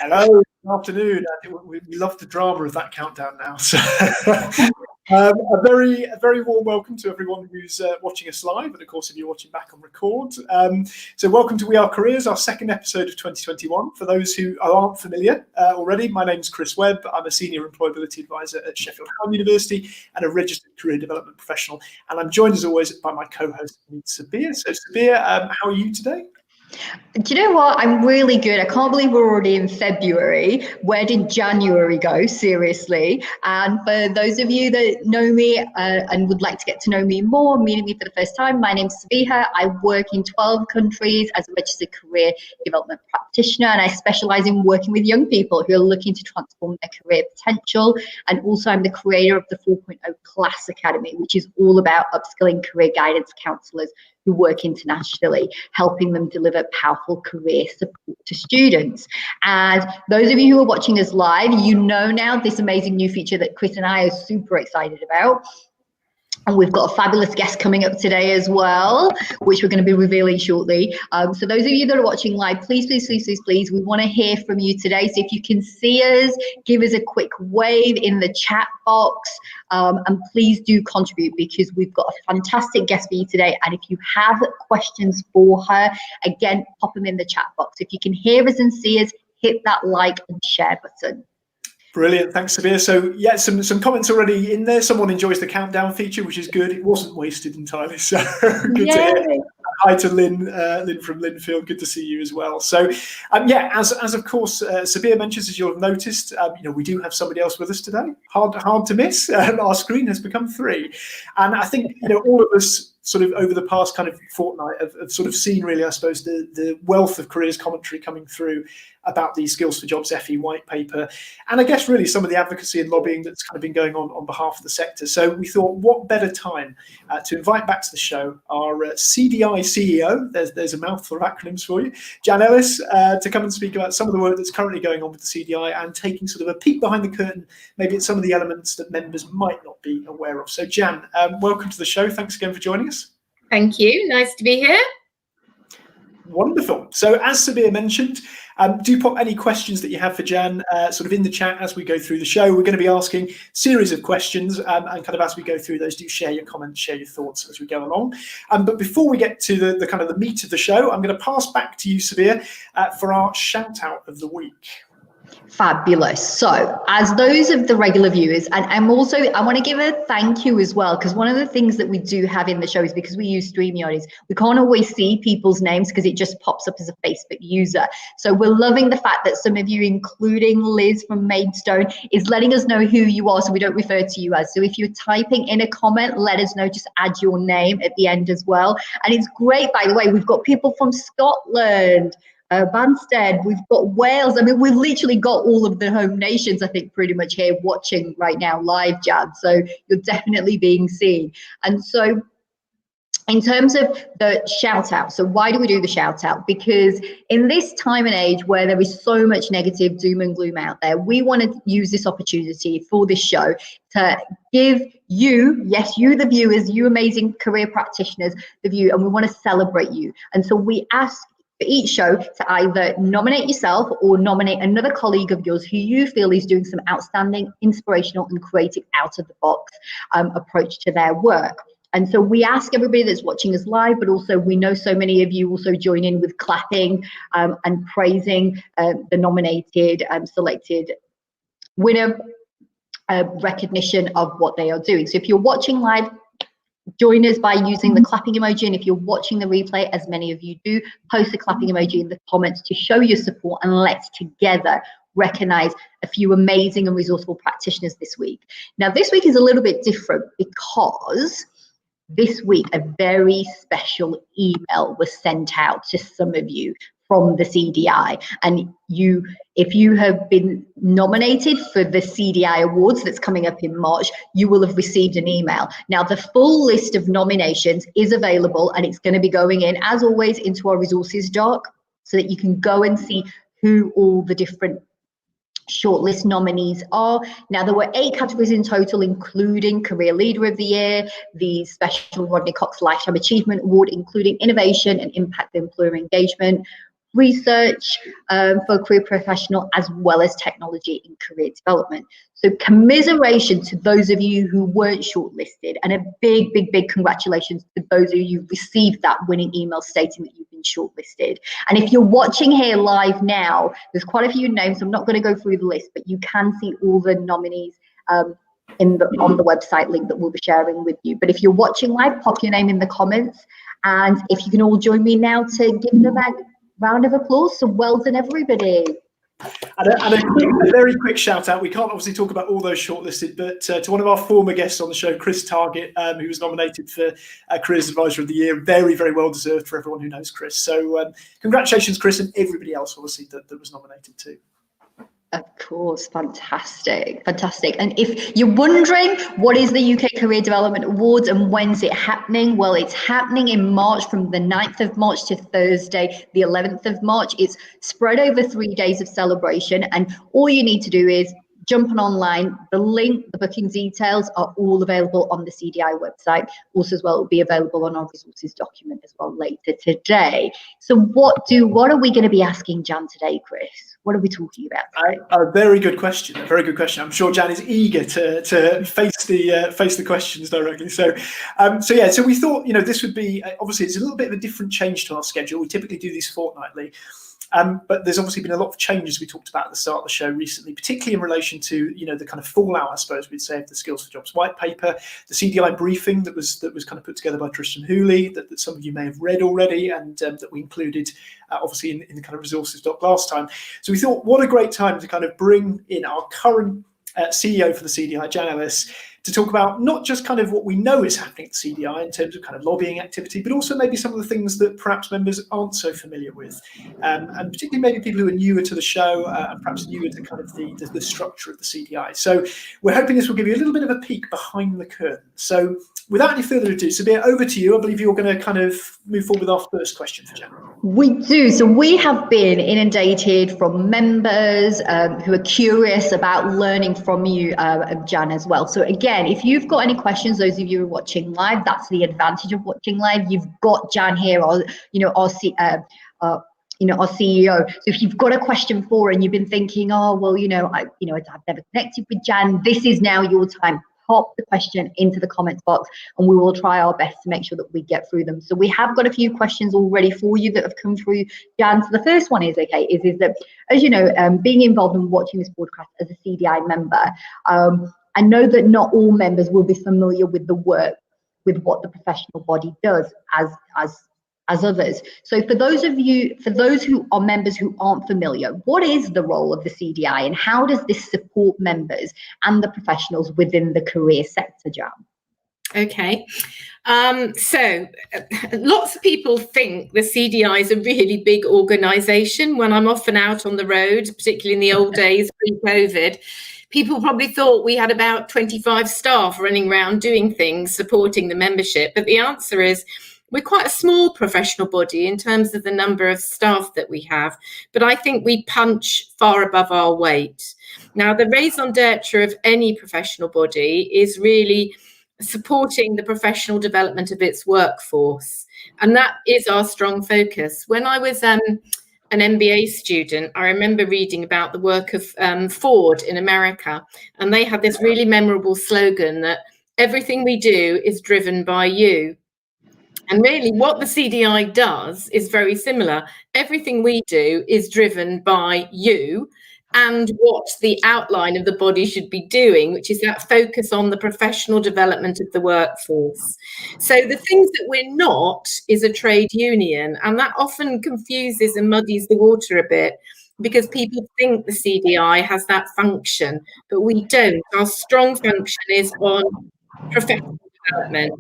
Hello, good afternoon. We love the drama of that countdown now. So, a very warm welcome to everyone who's watching us live, and of course, if you're watching back on record. So, welcome to We Are Careers, our second episode of 2021. For those who aren't familiar already, my name's Chris Webb. I'm a senior employability advisor at Sheffield Hallam University and a registered career development professional. And I'm joined, as always, by my co-host, Sabir. So, Sabir, how are you today? Do you know what? I'm really good. I can't believe we're already in February. Where did January go? Seriously. And for those of you that know me and would like to get to know me more, meeting me for the first time, my name's Sabiha. I work in 12 countries as a registered career development practitioner, and I specialize in working with young people who are looking to transform their career potential. And also I'm the creator of the 4.0 Class Academy, which is all about upskilling career guidance counselors who work internationally, helping them deliver powerful career support to students. And those of you who are watching us live, you know now this amazing new feature that Chris and I are super excited about. And we've got a fabulous guest coming up today as well, which we're going to be revealing shortly. So those of you that are watching live, please, we want to hear from you today. So if you can see us, give us a quick wave in the chat box, and please do contribute, because we've got a fantastic guest for you today. And if you have questions for her, again, pop them in the chat box. If you can hear us and see us, hit that like and share button. Brilliant, thanks, Sabir. So yeah, some comments already in there. Someone enjoys the countdown feature, which is good. It wasn't wasted entirely, so good to hear. Hi to Lynn from Linfield. Good to see you as well. So yeah, as of course Sabir mentions, as you'll have noticed, we do have somebody else with us today. Hard to miss. Our screen has become 3, and I think all of us sort of over the past kind of fortnight have sort of seen, really, I suppose, the wealth of careers commentary coming through about the Skills for Jobs FE White Paper, and I guess really some of the advocacy and lobbying that's kind of been going on behalf of the sector. So we thought, what better time to invite back to the show our CDI CEO, there's a mouthful of acronyms for you, Jan Ellis, to come and speak about some of the work that's currently going on with the CDI and taking sort of a peek behind the curtain, maybe at some of the elements that members might not be aware of. So Jan, welcome to the show. Thanks again for joining us. Thank you. Nice to be here. Wonderful. So as Sabir mentioned, do pop any questions that you have for Jan sort of in the chat as we go through the show. We're going to be asking a series of questions, and kind of as we go through those, do share your comments, share your thoughts as we go along. But before we get to the kind of the meat of the show, I'm going to pass back to you, Sabir, for our shout out of the week. Fabulous. So as those of the regular viewers, and I want to give a thank you as well, because one of the things that we do have in the show is, because we use StreamYard, is we can't always see people's names because it just pops up as a Facebook user. So we're loving the fact that some of you, including Liz from Maidstone, is letting us know who you are so we don't refer to you as. So if you're typing in a comment, let us know, just add your name at the end as well. And it's great, by the way, we've got people from Scotland, Banstead, we've got Wales. I mean, we've literally got all of the home nations, I think, pretty much here watching right now live, Jan. So you're definitely being seen. And so in terms of the shout out, so why do we do the shout out? Because in this time and age where there is so much negative doom and gloom out there, we want to use this opportunity for this show to give you, yes, you the viewers, you amazing career practitioners, the view, and we want to celebrate you. And so we ask for each show to either nominate yourself or nominate another colleague of yours who you feel is doing some outstanding, inspirational and creative out-of-the-box approach to their work. And so we ask everybody that's watching us live, but also we know so many of you also join in with clapping and praising the nominated selected winner, recognition of what they are doing. So if you're watching live, join us by using the clapping emoji, and if you're watching the replay, as many of you do, post the clapping emoji in the comments to show your support, and let's together recognize a few amazing and resourceful practitioners this week. Now, this week is a little bit different because this week a very special email was sent out to some of you from the CDI, and if you have been nominated for the CDI Awards that's coming up in March, you will have received an email. Now, the full list of nominations is available, and it's going to be going in, as always, into our resources doc, so that you can go and see who all the different shortlist nominees are. Now, there were 8 categories in total, including Career Leader of the Year, the Special Rodney Cox Lifetime Achievement Award, including Innovation and Impact Employer Engagement, research for a career professional, as well as technology in career development. So commiseration to those of you who weren't shortlisted, and a big, big, big congratulations to those of you who received that winning email stating that you've been shortlisted. And if you're watching here live now, there's quite a few names. I'm not going to go through the list, but you can see all the nominees on the website link that we'll be sharing with you. But if you're watching live, pop your name in the comments. And if you can all join me now to give them a round of applause. So well done, everybody. And a very quick shout out. We can't obviously talk about all those shortlisted, but to one of our former guests on the show, Chris Target, who was nominated for Careers Advisor of the Year. Very, very well deserved for everyone who knows Chris. So congratulations, Chris, and everybody else, obviously, that was nominated too. Of course, fantastic, fantastic. And if you're wondering what is the UK Career Development Awards and when's it happening, well, it's happening in March, from the 9th of March to Thursday, the 11th of March. It's spread over 3 days of celebration, and all you need to do is jump on online. The link, the booking details are all available on the CDI website. Also, as well, it will be available on our resources document as well later today. So what are we going to be asking Jan today, Chris? What are we talking about today? A very good question. A very good question. I'm sure Jan is eager to face the questions directly. So we thought, this would be, obviously it's a little bit of a different change to our schedule. We typically do these fortnightly. But there's obviously been a lot of changes we talked about at the start of the show recently, particularly in relation to the kind of fallout, I suppose we'd say, of the Skills for Jobs white paper, the CDI briefing that was kind of put together by Tristram Hooley, that some of you may have read already, and that we included obviously in the kind of resources doc last time. So we thought, what a great time to kind of bring in our current CEO for the CDI, Jan Ellis, to talk about not just kind of what we know is happening at CDI in terms of kind of lobbying activity, but also maybe some of the things that perhaps members aren't so familiar with, and particularly maybe people who are newer to the show and perhaps newer to kind of the structure of the CDI. So we're hoping this will give you a little bit of a peek behind the curtain. So without any further ado, Sabir, over to you. I believe you're going to kind of move forward with our first question for Jan. We do. So we have been inundated from members who are curious about learning from you, Jan, as well. So again, if you've got any questions, those of you who are watching live, that's the advantage of watching live. You've got Jan here, our CEO. So if you've got a question for her and you've been thinking, I've never connected with Jan, this is now your time. Pop the question into the comments box and we will try our best to make sure that we get through them. So we have got a few questions already for you that have come through, Jan. So the first one is that, as you know, being involved in watching this broadcast as a CDI member, I know that not all members will be familiar with the work, with what the professional body does as others. So for those who are members who aren't familiar, what is the role of the CDI and how does this support members and the professionals within the career sector, Jan? Okay. So lots of people think the CDI is a really big organisation. When I'm often out on the road, particularly in the old days pre-COVID, people probably thought we had about 25 staff running around doing things, supporting the membership. But the answer is, we're quite a small professional body in terms of the number of staff that we have, but I think we punch far above our weight. Now, the raison d'etre of any professional body is really supporting the professional development of its workforce, and that is our strong focus. When I was an MBA student, I remember reading about the work of Ford in America, and they had this really memorable slogan that everything we do is driven by you. And really what the CDI does is very similar. Everything we do is driven by you and what the outline of the body should be doing, which is that focus on the professional development of the workforce. So the things that we're not is a trade union, and that often confuses and muddies the water a bit because people think the CDI has that function, but we don't. Our strong function is on professional development.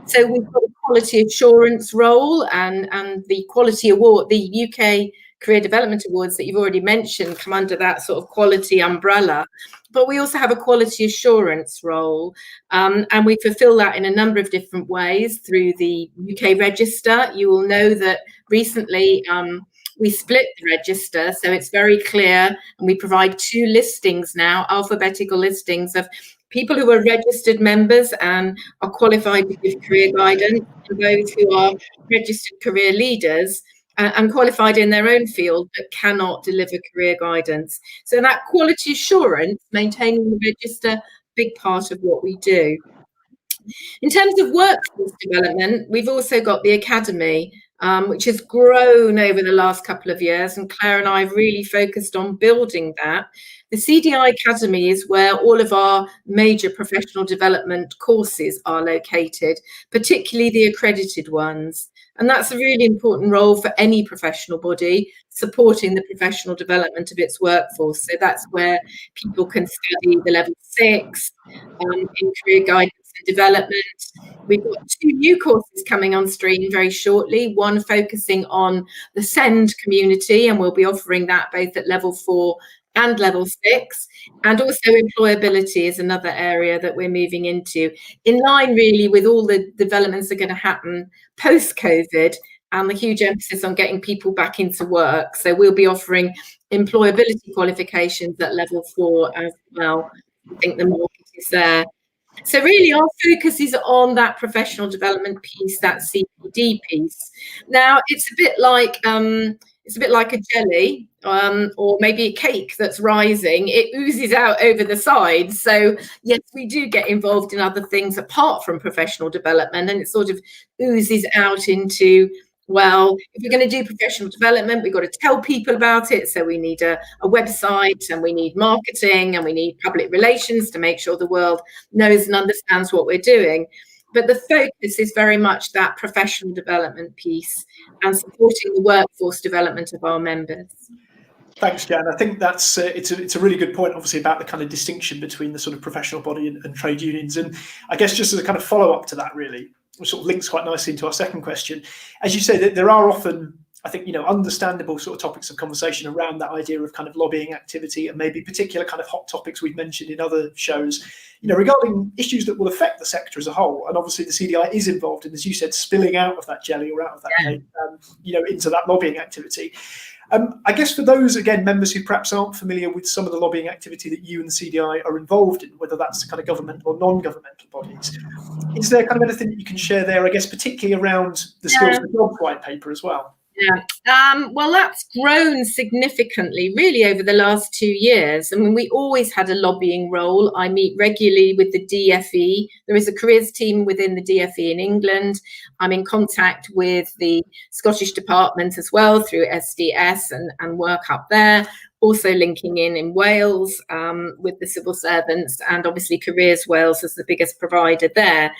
So we've got a quality assurance role, and the quality award, the UK Career Development Awards that you've already mentioned come under that sort of quality umbrella. But we also have a quality assurance role, and we fulfill that in a number of different ways through the UK Register. You will know that recently we split the register, so it's very clear, and we provide 2 listings now, alphabetical listings of people who are registered members and are qualified to give career guidance, and those who are registered career leaders and qualified in their own field, but cannot deliver career guidance. So that quality assurance, maintaining the register, big part of what we do. In terms of workforce development, we've also got the Academy, which has grown over the last couple of years, and Claire and I have really focused on building that. The CDI Academy is where all of our major professional development courses are located, particularly the accredited ones. And that's a really important role for any professional body, supporting the professional development of its workforce. So that's where people can study the level 6 in career guidance and development. We've got 2 new courses coming on stream very shortly, one focusing on the SEND community, and we'll be offering that both at level 4 and level 6, and also employability is another area that we're moving into, in line really with all the developments that are going to happen post-COVID and the huge emphasis on getting people back into work. So we'll be offering employability qualifications at level 4 as well. I think the market is there. So really our focus is on that professional development piece, that CPD piece. Now it's a bit like a jelly, or maybe a cake that's rising. It oozes out over the sides. So yes, we do get involved in other things apart from professional development, and it sort of oozes out into, well, if we're going to do professional development, we've got to tell people about it. So we need a website, and we need marketing, and we need public relations to make sure the world knows and understands what we're doing. But the focus is very much that professional development piece and supporting the workforce development of our members. Thanks, Jan. I think that's it's a really good point, obviously, about the kind of distinction between the sort of professional body and trade unions. And I guess just as a kind of follow-up to that, really, which sort of links quite nicely into our second question, as you say, that there are often, I think, understandable sort of topics of conversation around that idea of kind of lobbying activity, and maybe particular kind of hot topics we've mentioned in other shows, regarding issues that will affect the sector as a whole. And obviously the CDI is involved in, as you said, spilling out of that jelly or out of that cake, into that lobbying activity. I guess for those, again, members who perhaps aren't familiar with some of the lobbying activity that you and the CDI are involved in, whether that's the kind of government or non-governmental bodies, is there kind of anything that you can share there, I guess, particularly around the Skills for Jobs white paper as well? Yeah, well, that's grown significantly, really, over the last 2 years. I mean, we always had a lobbying role. I meet regularly with the DFE. There is a careers team within the DFE in England. I'm in contact with the Scottish department as well through SDS and work up there. Also linking in Wales with the civil servants, and obviously Careers Wales is the biggest provider there.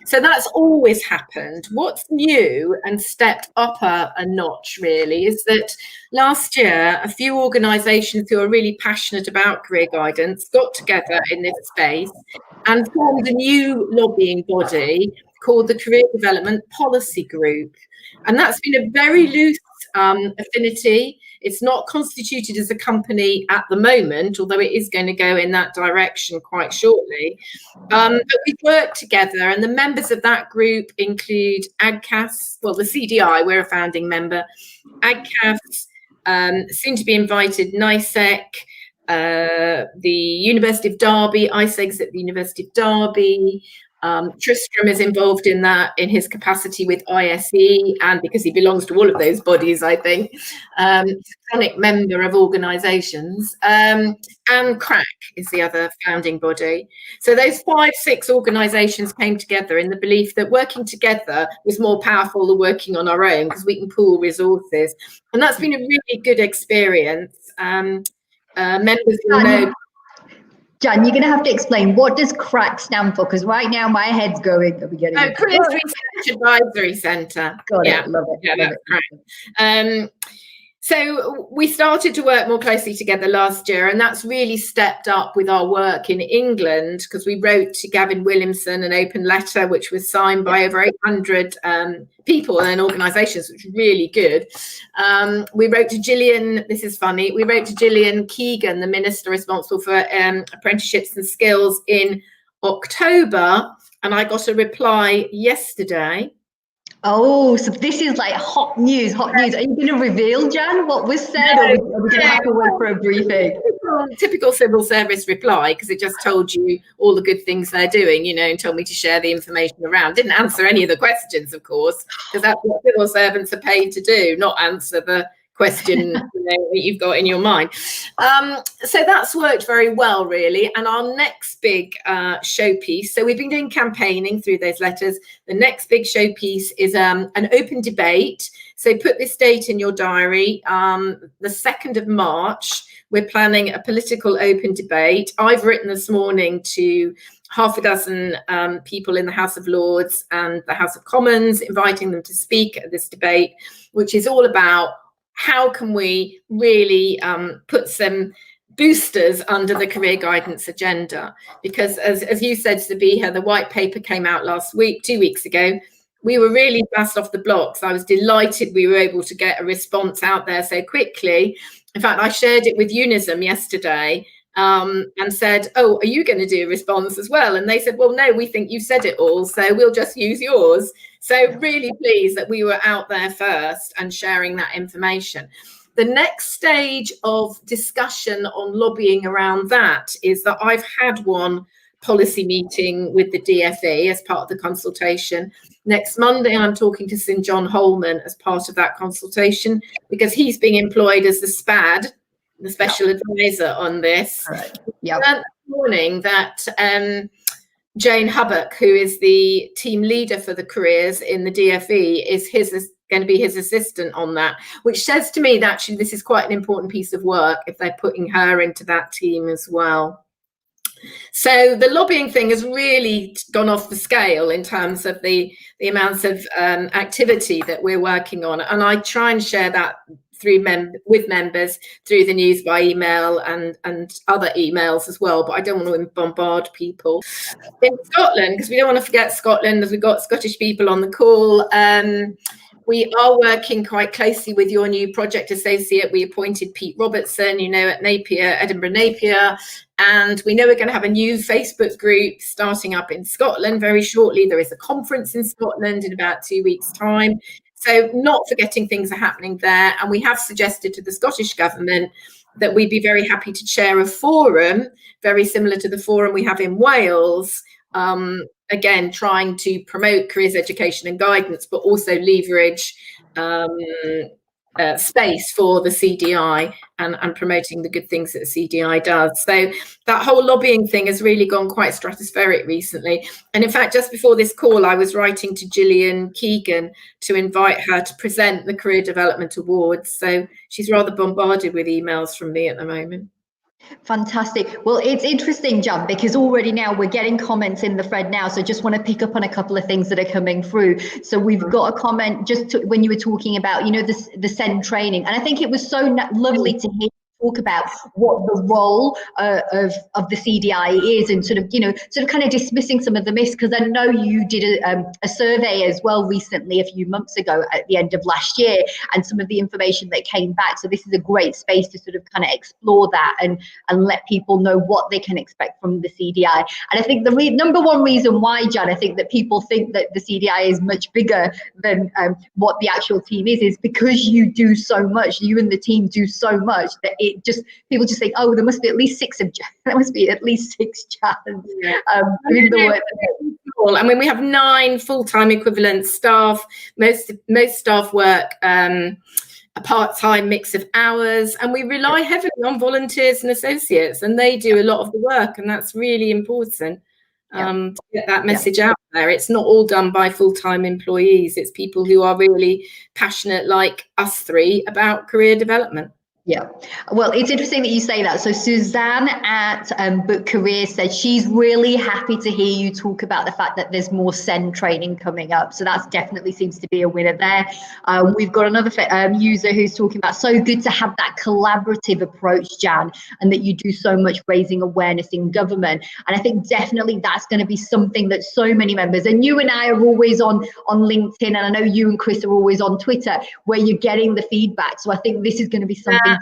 So that's always happened. What's new and stepped up a notch really is that last year a few organisations who are really passionate about career guidance got together in this space and formed a new lobbying body called the Career Development Policy Group. And that's been a very loose affinity. It's not constituted as a company at the moment, although it is going to go in that direction quite shortly. But we've worked together, and the members of that group include AGCAS, well, the CDI, we're a founding member, AGCAS, soon to be invited NICEC, the University of Derby, ISEGS at the University of Derby. Tristram is involved in that in his capacity with ISE, and because he belongs to all of those bodies, I think, he's a chronic member of organisations, and CRAC is the other founding body. So those 5-6 organisations came together in the belief that working together was more powerful than working on our own, because we can pool resources, and that's been a really good experience. Members will know. Jan, you're going to have to explain, what does CRAC stand for? Because right now my head's going at the beginning. Oh, Careers Research Advisory Centre. Got it, love it. Yeah, that's CRAC. So we started to work more closely together last year, and that's really stepped up with our work in England, because we wrote to Gavin Williamson an open letter which was signed by over 800 people and organisations, which was really good. We wrote to Gillian, this is funny, we wrote to Gillian Keegan, the minister responsible for apprenticeships and skills, in October, and I got a reply yesterday. Oh, so this is like hot news, hot news. Are you going to reveal, Jan, what was said, or are we going to have to wait for a briefing? Typical civil service reply, because it just told you all the good things they're doing, you know, and told me to share the information around. Didn't answer any of the questions, of course, because that's what civil servants are paid to do, not answer the question that you've got in your mind. So that's worked very well, really. And our next big showpiece, so we've been doing campaigning through those letters. The next big showpiece is an open debate. So put this date in your diary, the 2nd of March. We're planning a political open debate. I've written this morning to half a dozen people in the House of Lords and the House of Commons, inviting them to speak at this debate, which is all about how can we really put some boosters under the career guidance agenda? Because as you said, Sabiha, the white paper came out last week, 2 weeks ago. We were really fast off the blocks. I was delighted we were able to get a response out there so quickly. In fact, I shared it with Unism yesterday and said, oh, are you going to do a response as well? And they said, well, no, we think you said it all, so we'll just use yours. So really pleased that we were out there first and sharing that information. The next stage of discussion on lobbying around that is that I've had one policy meeting with the DfE as part of the consultation. Next Monday, I'm talking to St John Holman as part of that consultation, because he's being employed as the SPAD, the special advisor on this. Right. This morning that Jane Hubbock, who is the team leader for the careers in the DfE, is going to be his assistant on that, which says to me that actually this is quite an important piece of work if they're putting her into that team as well. So the lobbying thing has really gone off the scale in terms of the amounts of activity that we're working on. And I try and share that with members through the news by email and other emails as well. But I don't want to bombard people. In Scotland, because we don't want to forget Scotland, as we've got Scottish people on the call, we are working quite closely with your new project associate. We appointed Pete Robertson, you know, at Napier, Edinburgh Napier. And we know we're going to have a new Facebook group starting up in Scotland very shortly. There is a conference in Scotland in about 2 weeks' time. So not forgetting things are happening there. And we have suggested to the Scottish Government that we'd be very happy to chair a forum, very similar to the forum we have in Wales, again, trying to promote careers education and guidance, but also leverage space for the CDI and promoting the good things that the CDI does. So that whole lobbying thing has really gone quite stratospheric recently. And in fact, just before this call, I was writing to Gillian Keegan to invite her to present the Career Development Awards. So she's rather bombarded with emails from me at the moment. Fantastic. Well, it's interesting, Jan, because already now we're getting comments in the thread now. So just want to pick up on a couple of things that are coming through. So we've got a comment when you were talking about, you know, the SEND training. And I think it was so lovely to hear talk about what the role of the CDI is, and sort of kind of dismissing some of the myths, because I know you did a survey as well recently, a few months ago at the end of last year, and some of the information that came back. So this is a great space to sort of kind of explore that and let people know what they can expect from the CDI. And I think the number one reason why, Jan, I think that people think that the CDI is much bigger than what the actual team is because you do so much, you and the team do so much that people just think, oh, there must be at least six Jans. Doing the work. I mean, we have 9 full-time equivalent staff. Most staff work a part-time mix of hours, and we rely heavily on volunteers and associates, and they do a lot of the work, and that's really important to get that message out there. It's not all done by full-time employees. It's people who are really passionate, like us three, about career development. Yeah, well, it's interesting that you say that. So Suzanne at Book Career said she's really happy to hear you talk about the fact that there's more SEND training coming up. So that definitely seems to be a winner there. We've got another user who's talking about so good to have that collaborative approach, Jan, and that you do so much raising awareness in government. And I think definitely that's going to be something that so many members, and you and I are always on LinkedIn, and I know you and Chris are always on Twitter, where you're getting the feedback. So I think this is going to be something.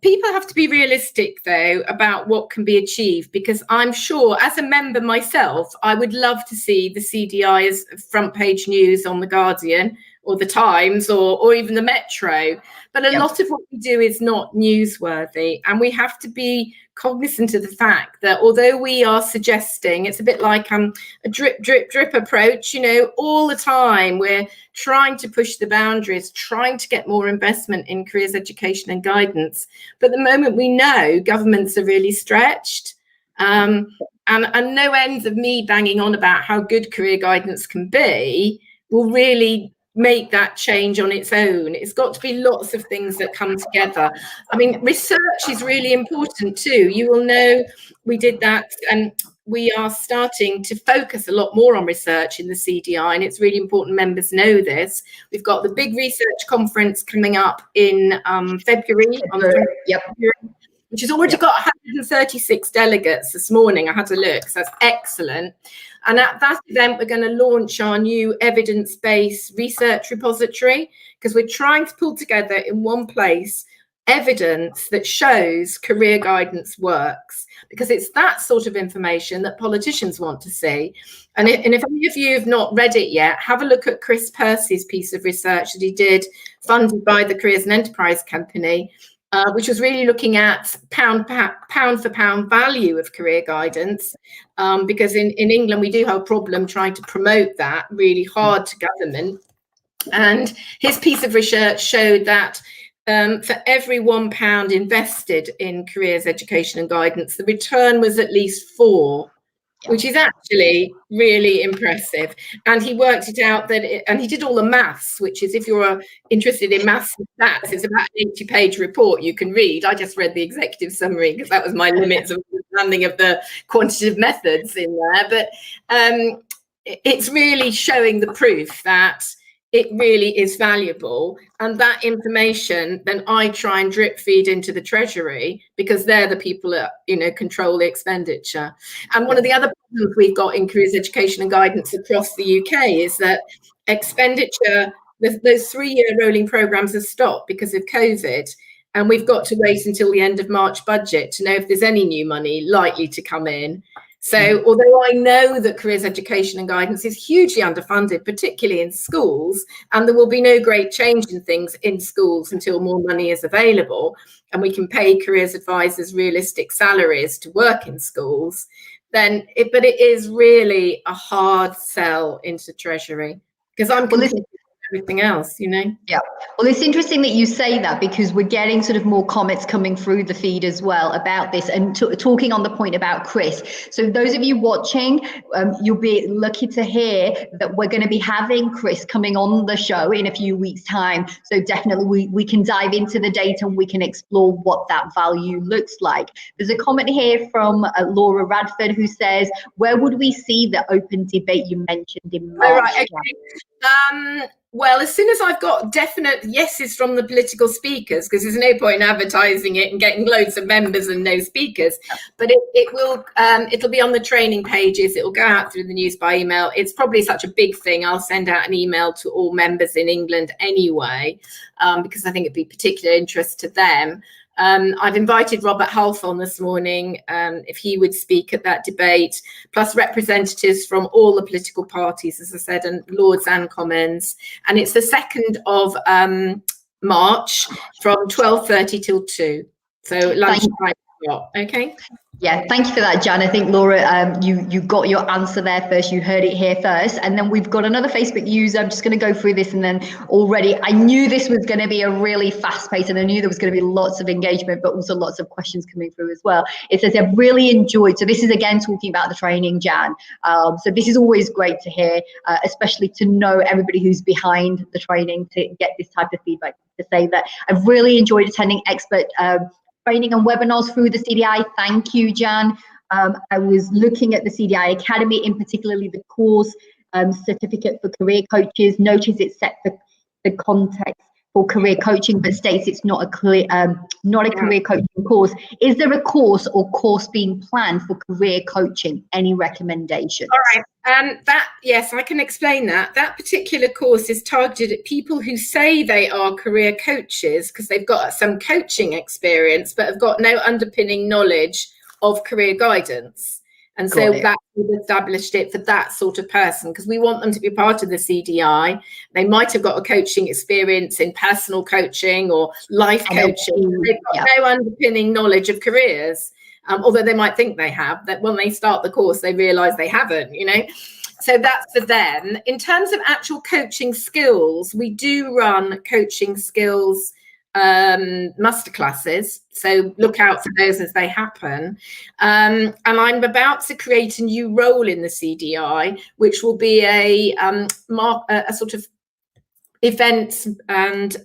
people have to be realistic, though, about what can be achieved, because I'm sure, as a member myself, I would love to see the CDI as front page news on The Guardian or The Times or even the Metro. But a lot of what we do is not newsworthy, and we have to be cognizant of the fact that although we are suggesting, it's a bit like a drip, drip, drip approach, you know, all the time we're trying to push the boundaries, trying to get more investment in careers education and guidance. But the moment we know governments are really stretched, and no ends of me banging on about how good career guidance can be will really make that change on its own. It's got to be lots of things that come together. I mean, research is really important too. You will know we did that, and we are starting to focus a lot more on research in the CDI, and it's really important members know this. We've got the big research conference coming up in February, on the February, which has already got 136 delegates this morning. I had to look, so that's excellent. And at that event, we're going to launch our new evidence-based research repository, because we're trying to pull together in one place evidence that shows career guidance works, because it's that sort of information that politicians want to see. And if any of you have not read it yet, have a look at Chris Percys' piece of research that he did, funded by the Careers and Enterprise Company, which was really looking at pound for pound value of career guidance, because in England we do have a problem trying to promote that really hard to government. And his piece of research showed that for every £1 invested in careers education and guidance, the return was at least 4, which is actually really impressive. And he worked it out that, and he did all the maths, which is, if you're interested in maths and stats, it's about an 80-page report you can read. I just read the executive summary because that was my limits of understanding of the quantitative methods in there. But it's really showing the proof that it really is valuable, and that information then I try and drip feed into the Treasury, because they're the people that, you know, control the expenditure. And one of the other problems we've got in careers education and guidance across the UK is that expenditure, those 3-year rolling programmes have stopped because of COVID, and we've got to wait until the end of March budget to know if there's any new money likely to come in. So although I know that careers education and guidance is hugely underfunded, particularly in schools, and there will be no great change in things in schools until more money is available and we can pay careers advisors realistic salaries to work in schools, then but it is really a hard sell into Treasury, because I'm competing everything else, you know. Yeah, well, it's interesting that you say that, because we're getting sort of more comments coming through the feed as well about this, and talking on the point about Chris. So those of you watching, you'll be lucky to hear that we're going to be having Chris coming on the show in a few weeks' time. So definitely we can dive into the data and we can explore what that value looks like. There's a comment here from Laura Radford, who says, where would we see the open debate you mentioned in March? Oh, right, okay. Well, as soon as I've got definite yeses from the political speakers, because there's no point in advertising it and getting loads of members and no speakers, but it'll be on the training pages. It will go out through the news by email. It's probably such a big thing. I'll send out an email to all members in England anyway, because I think it'd be particular interest to them. I've invited Robert Half on this morning, if he would speak at that debate, plus representatives from all the political parties, as I said, and Lords and Commons. And it's the 2nd of March from 12:30 till 2. So lunchtime. Okay. Yeah, thank you for that, Jan. I think, Laura, you got your answer there first. You heard it here first. And then we've got another Facebook user. I'm just going to go through this, and then already I knew this was going to be a really fast pace, and I knew there was going to be lots of engagement, but also lots of questions coming through as well. It says, I've really enjoyed. So this is again talking about the training, Jan. So this is always great to hear, especially to know everybody who's behind the training, to get this type of feedback, to say that I've really enjoyed attending expert training and webinars through the CDI. Thank you, Jan. I was looking at the CDI Academy, in particularly the course certificate for career coaches. Notice it's set for the context for career coaching, but states it's not a clear, not a career coaching course. Is there a course or course being planned for career coaching? Any recommendations? All right. Yes, I can explain that. That particular course is targeted at people who say they are career coaches because they've got some coaching experience, but have got no underpinning knowledge of career guidance. And so that we've established it for that sort of person, because we want them to be part of the CDI. They might have got a coaching experience in personal coaching or life coaching. They've got no underpinning knowledge of careers. Although they might think they have, that when they start the course, they realize they haven't, you know. So that's for them. In terms of actual coaching skills, we do run coaching skills masterclasses. So look out for those as they happen. And I'm about to create a new role in the CDI, which will be a sort of events and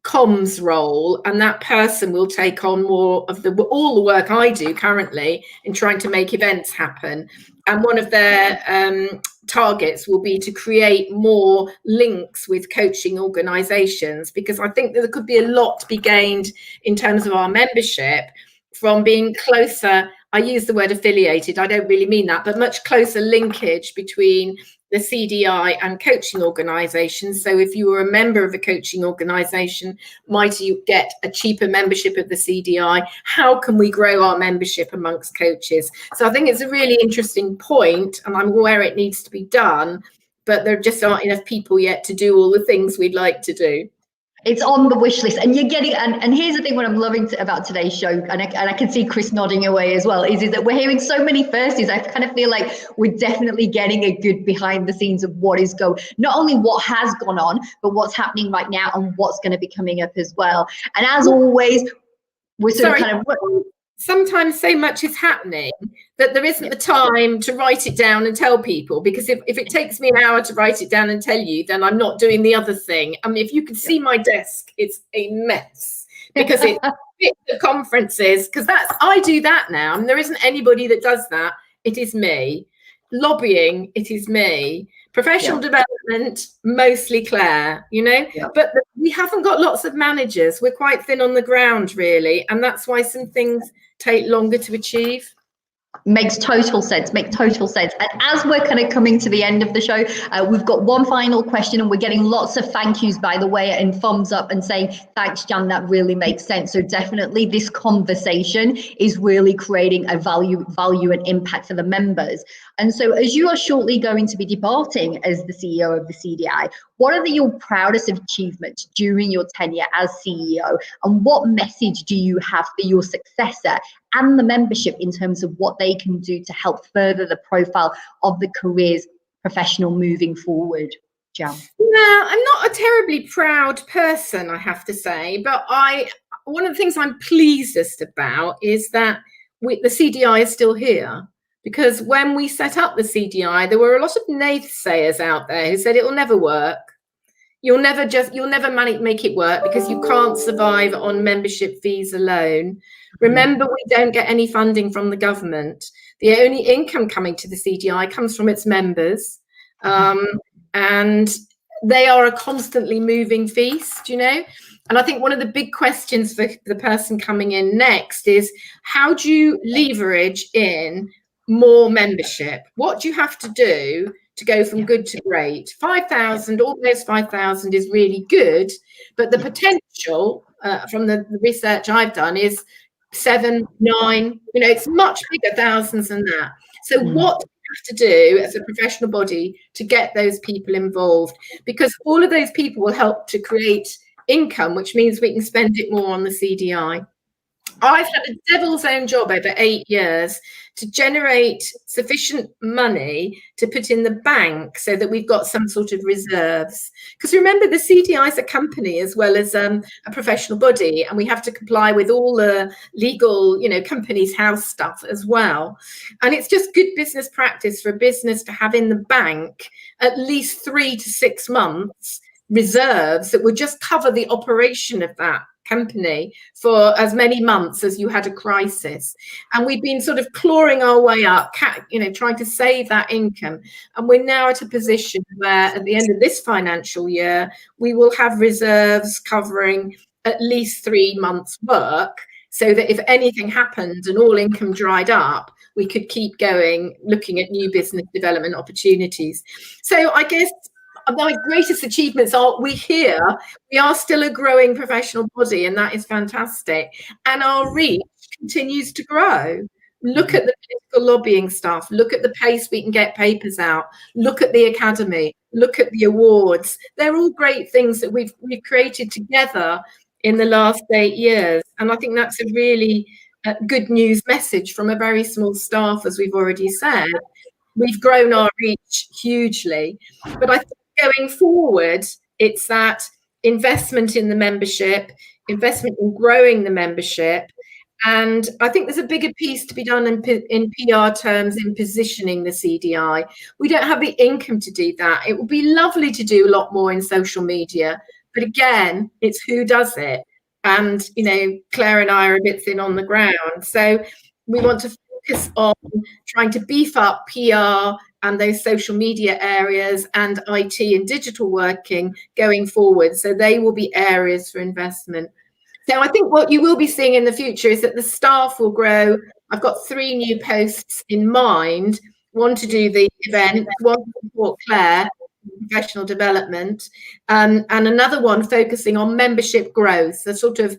comms role, and that person will take on more of all the work I do currently in trying to make events happen. And one of their targets will be to create more links with coaching organizations, because I think that there could be a lot to be gained in terms of our membership from being closer. I use the word affiliated, I don't really mean that, but much closer linkage between the CDI and coaching organizations. So if you were a member of a coaching organization, might you get a cheaper membership of the CDI? How can we grow our membership amongst coaches? So I think it's a really interesting point, and I'm aware it needs to be done, but there just aren't enough people yet to do all the things we'd like to do. It's on the wish list, and you're getting, and here's the thing, what I'm loving about today's show, and I can see Chris nodding away as well, is that we're hearing so many firsties. I kind of feel like we're definitely getting a good behind the scenes of what is going, not only what has gone on, but what's happening right now and what's going to be coming up as well. And as always, we're sort of kind of... Sometimes so much is happening that there isn't the time to write it down and tell people, because if it takes me an hour to write it down and tell you, then I'm not doing the other thing. I mean, if you could see my desk, it's a mess, because it's the conferences, because I do that now, and there isn't anybody that does that. It is me. Lobbying, it is me. Professional development, mostly Claire, you know, but we haven't got lots of managers. We're quite thin on the ground, really. And that's why some things take longer to achieve. Makes total sense. And as we're kind of coming to the end of the show, we've got one final question, and we're getting lots of thank yous, by the way, and thumbs up and saying, thanks, Jan, that really makes sense. So definitely this conversation is really creating a value and impact for the members. And so as you are shortly going to be departing as the CEO of the CDI, what are your proudest achievements during your tenure as CEO? And what message do you have for your successor and the membership in terms of what they can do to help further the profile of the careers professional moving forward? Jan? No, I'm not a terribly proud person, I have to say, but one of the things I'm pleased about is that the CDI is still here. Because when we set up the CDI, there were a lot of naysayers out there who said it will never work. You'll never make it work because you can't survive on membership fees alone. Remember, we don't get any funding from the government. The only income coming to the CDI comes from its members. And they are a constantly moving feast, you know. And I think one of the big questions for the person coming in next is, how do you leverage in more membership? What do you have to do to go from good to great? 5,000, almost 5,000 is really good, but the potential from the research I've done is 7, 9, you know, it's much bigger thousands than that. So what do you have to do as a professional body to get those people involved? Because all of those people will help to create income, which means we can spend it more on the CDI. I've had a devil's own job over 8 years to generate sufficient money to put in the bank so that we've got some sort of reserves. Because remember, the CDI is a company as well as a professional body, and we have to comply with all the legal, you know, company's house stuff as well. And it's just good business practice for a business to have in the bank at least 3 to 6 months reserves that would just cover the operation of that company for as many months as you had a crisis. And we've been sort of clawing our way up, trying to save that income. And we're now at a position where at the end of this financial year, we will have reserves covering at least 3 months' work, so that if anything happened and all income dried up, we could keep going, looking at new business development opportunities. So I guess my greatest achievements are we are still a growing professional body, and that is fantastic. And our reach continues to grow. Look at the political lobbying stuff. Look at the pace we can get papers out. Look at the Academy. Look at the awards. They're all great things that we've created together in the last 8 years. And I think that's a really good news message from a very small staff, as we've already said. We've grown our reach hugely. But I think going forward, it's that investment in the membership, investment in growing the membership. And I think there's a bigger piece to be done in PR terms in positioning the CDI. We don't have the income to do that. It would be lovely to do a lot more in social media. But again, it's who does it. And, Claire and I are a bit thin on the ground. So we want to focus on trying to beef up PR and those social media areas and IT and digital working going forward. So they will be areas for investment. So I think what you will be seeing in the future is that the staff will grow. I've got 3 new posts in mind, one to do the event, one to support Claire, professional development, and another one focusing on membership growth, a sort of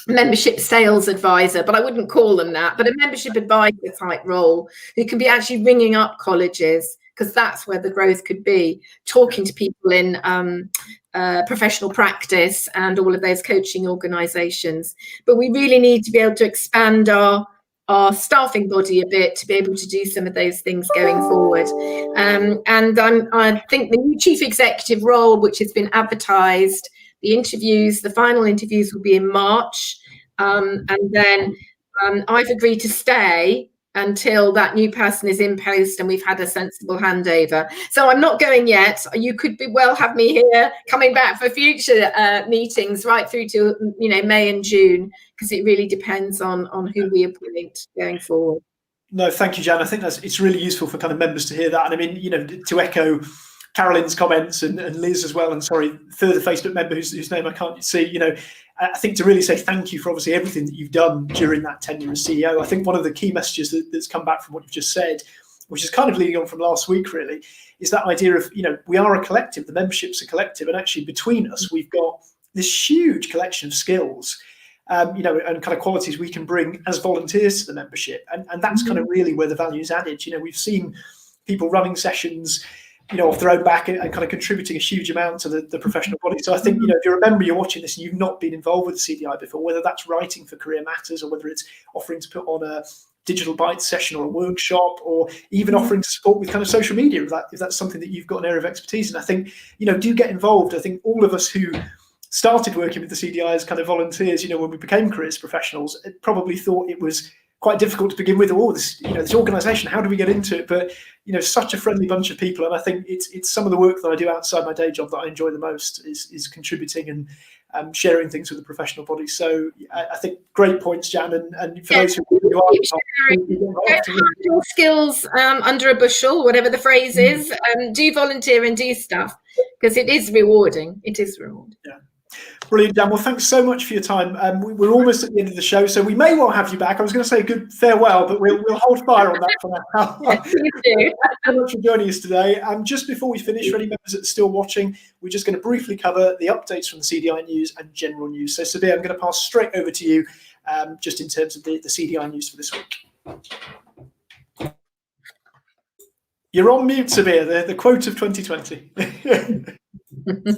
membership sales advisor, but I wouldn't call them that, but a membership advisor type role who can be actually ringing up colleges, because that's where the growth could be, talking to people in professional practice and all of those coaching organizations. But we really need to be able to expand our staffing body a bit to be able to do some of those things going forward. And I think the new chief executive role, which has been advertised, the final interviews will be in March. And then I've agreed to stay until that new person is in post and we've had a sensible handover. So I'm not going yet. You could have me here coming back for future meetings right through to May and June, because it really depends on who we appoint going forward. No, thank you, Jan. I think it's really useful for kind of members to hear that. And I mean, to echo Carolyn's comments and Liz as well, and sorry, further Facebook member whose name I can't see, I think to really say thank you for obviously everything that you've done during that tenure as CEO. I think one of the key messages that's come back from what you've just said, which is kind of leading on from last week really, is that idea of, we are a collective, the membership's a collective, and actually between us, we've got this huge collection of skills, and kind of qualities we can bring as volunteers to the membership. And that's kind of really where the value is added. We've seen people running sessions, off their own back and kind of contributing a huge amount to the professional body. So I think, if you remember you're watching this and you've not been involved with the CDI before, whether that's writing for Career Matters or whether it's offering to put on a digital bite session or a workshop, or even offering to support with kind of social media, if that's something that you've got an area of expertise in, I think, do get involved. I think all of us who started working with the CDI as kind of volunteers, when we became careers professionals, probably thought it was quite difficult to begin with. This organisation, how do we get into it? But such a friendly bunch of people, and I think it's some of the work that I do outside my day job that I enjoy the most is contributing and sharing things with the professional body. So I think great points, Jan, and for those who are your skills under a bushel, whatever the phrase is, do volunteer and do stuff, because it is rewarding. It is rewarding. Yeah. Brilliant, Dan. Well, thanks so much for your time. We're almost at the end of the show, so we may well have you back. I was going to say good farewell, but we'll hold fire on that for now. Yes, you do. Thanks so much for joining us today. Just before we finish, for any members that are still watching, we're just going to briefly cover the updates from the CDI news and general news. So, Sabir, I'm going to pass straight over to you, just in terms of the CDI news for this week. You're on mute, Sabir, the quote of 2020.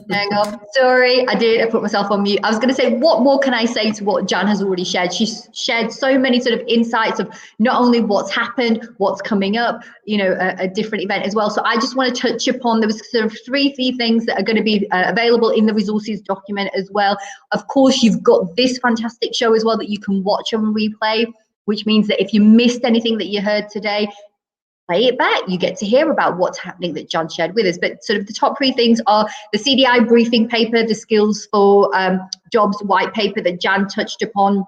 Hang on, sorry, I put myself on mute. I was going to say, what more can I say to what Jan has already shared? She's shared so many sort of insights of not only what's happened, what's coming up, a different event as well. So I just want to touch upon, there was sort of three things that are going to be available in the resources document as well. Of course, you've got this fantastic show as well that you can watch on replay, which means that if you missed anything that you heard today, play it back. You get to hear about what's happening that John shared with us. But sort of the top three things are the CDI briefing paper, the skills for jobs white paper that Jan touched upon,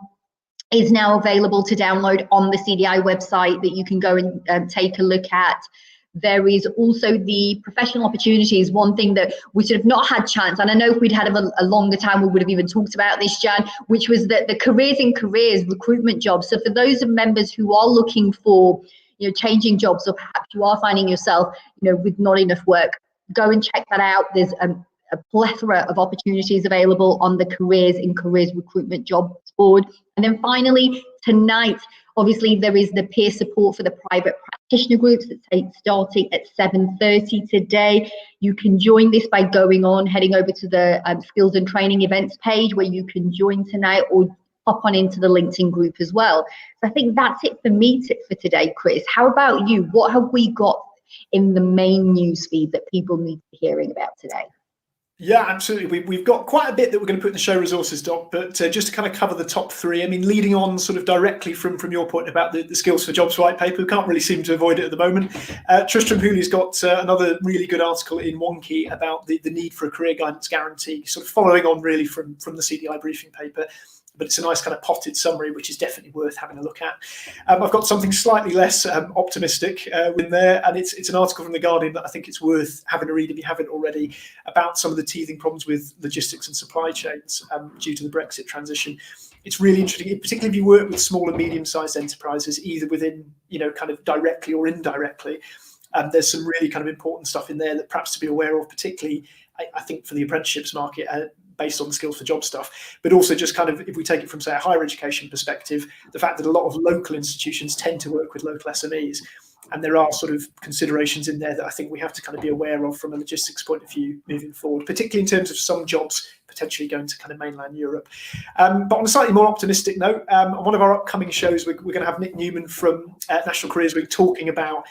is now available to download on the CDI website that you can go and take a look at. There is also the professional opportunities, one thing that we sort of not had chance, and I know if we'd had a longer time, we would have even talked about this, Jan, which was the careers in careers recruitment jobs. So for those members who are looking for, changing jobs, or perhaps you are finding yourself, with not enough work, go and check that out. There's a plethora of opportunities available on the careers in careers recruitment jobs board. And then finally, tonight, obviously, there is the peer support for the private practitioner groups that's starting at 7:30 today. You can join this by heading over to the skills and training events page, where you can join tonight, or hop on into the LinkedIn group as well. So I think that's it for me for today, Chris. How about you? What have we got in the main news feed that people need to be hearing about today? Yeah, absolutely. We've got quite a bit that we're going to put in the show resources doc, but just to kind of cover the top three, I mean, leading on sort of directly from your point about the skills for jobs white paper, we can't really seem to avoid it at the moment. Tristram Hooley's got another really good article in Wonky about the need for a career guidance guarantee, sort of following on really from the CDI briefing paper. But it's a nice kind of potted summary, which is definitely worth having a look at. I've got something slightly less optimistic in there, and it's an article from The Guardian that I think it's worth having a read if you haven't already, about some of the teething problems with logistics and supply chains due to the Brexit transition. It's really interesting, particularly if you work with small and medium-sized enterprises, either within, kind of directly or indirectly. There's some really kind of important stuff in there that perhaps to be aware of, particularly, I think, for the apprenticeships market, based on the skills for job stuff, but also just kind of, if we take it from, say, a higher education perspective, the fact that a lot of local institutions tend to work with local SMEs, and there are sort of considerations in there that I think we have to kind of be aware of from a logistics point of view moving forward, particularly in terms of some jobs potentially going to kind of mainland Europe. But on a slightly more optimistic note, on one of our upcoming shows, we're going to have Nick Newman from National Careers Week talking about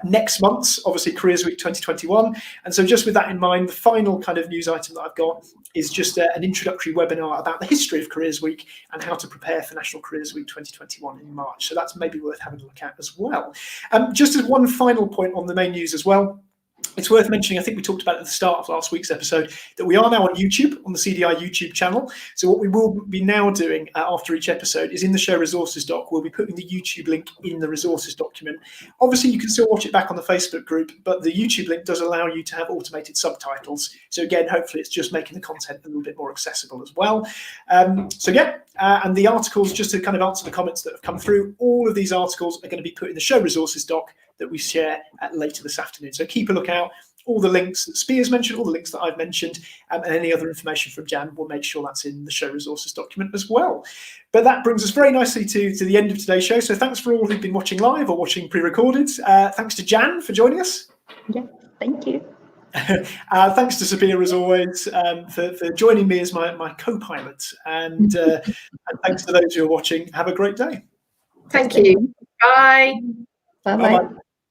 next month's, obviously, Careers Week 2021. And so just with that in mind, the final kind of news item that I've got is just an introductory webinar about the history of Careers Week and how to prepare for National Careers Week 2021 in March. So that's maybe worth having a look at as well. Just as one final point on the main news as well, it's worth mentioning, I think we talked about at the start of last week's episode, that we are now on YouTube, on the CDI YouTube channel. So what we will be now doing after each episode is, in the show resources doc, we'll be putting the YouTube link in the resources document. Obviously, you can still watch it back on the Facebook group, but the YouTube link does allow you to have automated subtitles. So again, hopefully it's just making the content a little bit more accessible as well. And the articles, just to kind of answer the comments that have come through, all of these articles are going to be put in the show resources doc that we share later this afternoon. So keep a look out. All the links that Spears mentioned, all the links that I've mentioned, and any other information from Jan, we'll make sure that's in the show resources document as well. But that brings us very nicely to the end of today's show. So thanks for all who've been watching live or watching pre-recorded. Thanks to Jan for joining us. Yeah, thank you. Thanks to Sabir, as always, for joining me as my co-pilot. And thanks to those who are watching. Have a great day. Thank you. Bye. Bye-bye.